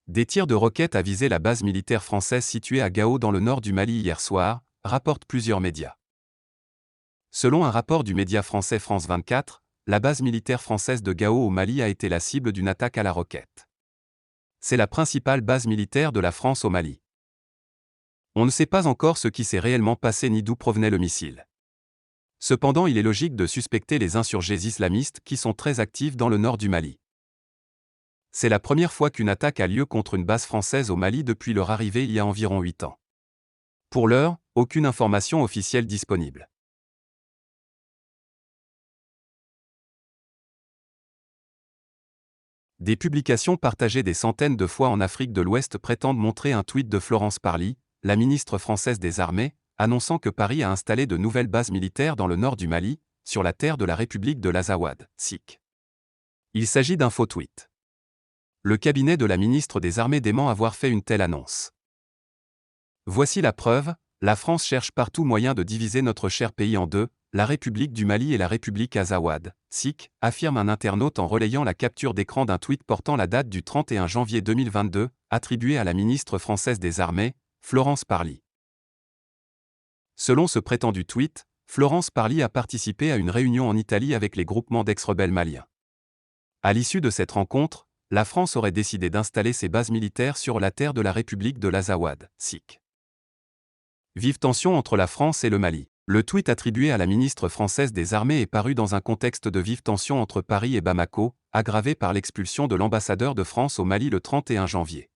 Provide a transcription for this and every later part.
Des tirs de roquettes a visé la base militaire française située à Gao dans le nord du Mali hier soir, rapportent plusieurs médias. Selon un rapport du média français France 24, la base militaire française de Gao au Mali a été la cible d'une attaque à la roquette. C'est la principale base militaire de la France au Mali. On ne sait pas encore ce qui s'est réellement passé ni d'où provenait le missile. Cependant, il est logique de suspecter les insurgés islamistes qui sont très actifs dans le nord du Mali. C'est la première fois qu'une attaque a lieu contre une base française au Mali depuis leur arrivée il y a environ 8 ans. Pour l'heure, aucune information officielle disponible. Des publications partagées des centaines de fois en Afrique de l'Ouest prétendent montrer un tweet de Florence Parly, la ministre française des Armées, annonçant que Paris a installé de nouvelles bases militaires dans le nord du Mali, sur la terre de la République de l'Azawad, SIC. Il s'agit d'un faux tweet. Le cabinet de la ministre des Armées dément avoir fait une telle annonce. Voici la preuve, la France cherche partout moyen de diviser notre cher pays en deux, la République du Mali et la République Azawad, SIC, affirme un internaute en relayant la capture d'écran d'un tweet portant la date du 31 janvier 2022, attribué à la ministre française des Armées, Florence Parly. Selon ce prétendu tweet, Florence Parly a participé à une réunion en Italie avec les groupements d'ex-rebelles maliens. À l'issue de cette rencontre, la France aurait décidé d'installer ses bases militaires sur la terre de la République de l'Azawad, SIC. Vive tension entre la France et le Mali. Le tweet attribué à la ministre française des Armées est paru dans un contexte de vive tension entre Paris et Bamako, aggravé par l'expulsion de l'ambassadeur de France au Mali le 31 janvier.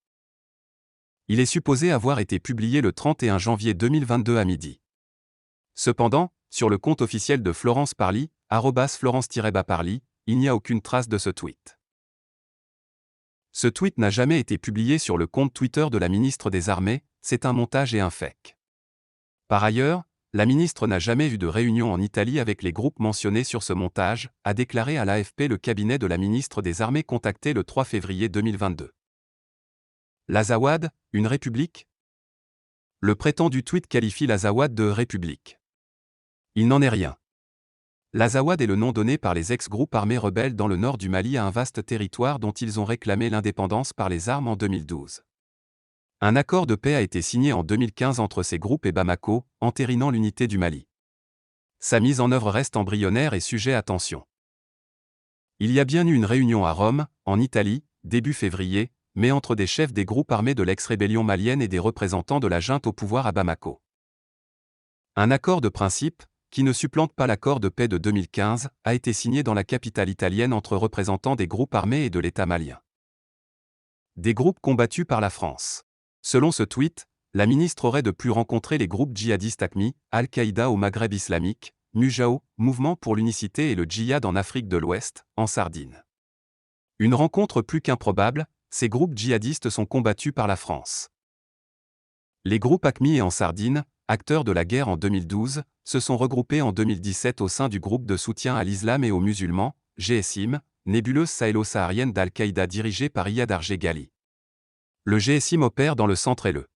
Il est supposé avoir été publié le 31 janvier 2022 à midi. Cependant, sur le compte officiel de Florence Parly, @Florence-Parly, il n'y a aucune trace de ce tweet. Ce tweet n'a jamais été publié sur le compte Twitter de la ministre des Armées, c'est un montage et un fake. Par ailleurs, la ministre n'a jamais eu de réunion en Italie avec les groupes mentionnés sur ce montage, a déclaré à l'AFP le cabinet de la ministre des Armées contacté le 3 février 2022. L'Azawad, une république ? Le prétendu tweet qualifie l'Azawad de république. Il n'en est rien. L'Azawad est le nom donné par les ex-groupes armés rebelles dans le nord du Mali à un vaste territoire dont ils ont réclamé l'indépendance par les armes en 2012. Un accord de paix a été signé en 2015 entre ces groupes et Bamako, entérinant l'unité du Mali. Sa mise en œuvre reste embryonnaire et sujet à tension. Il y a bien eu une réunion à Rome, en Italie, début février, mais entre des chefs des groupes armés de l'ex-rébellion malienne et des représentants de la junte au pouvoir à Bamako. Un accord de principe, qui ne supplante pas l'accord de paix de 2015, a été signé dans la capitale italienne entre représentants des groupes armés et de l'État malien. Des groupes combattus par la France. Selon ce tweet, la ministre aurait de plus rencontré les groupes djihadistes AQMI, Al-Qaïda au Maghreb islamique, MUJAO, Mouvement pour l'unicité et le djihad en Afrique de l'Ouest, en Sardine. Une rencontre plus qu'improbable, ces groupes djihadistes sont combattus par la France. Les groupes AQMI et en Sardine, acteurs de la guerre en 2012, se sont regroupés en 2017 au sein du groupe de soutien à l'islam et aux musulmans, GSIM, nébuleuse sahélo-saharienne d'Al-Qaïda dirigée par Iyad Arjé Ghali. Le GSIM opère dans le centre et le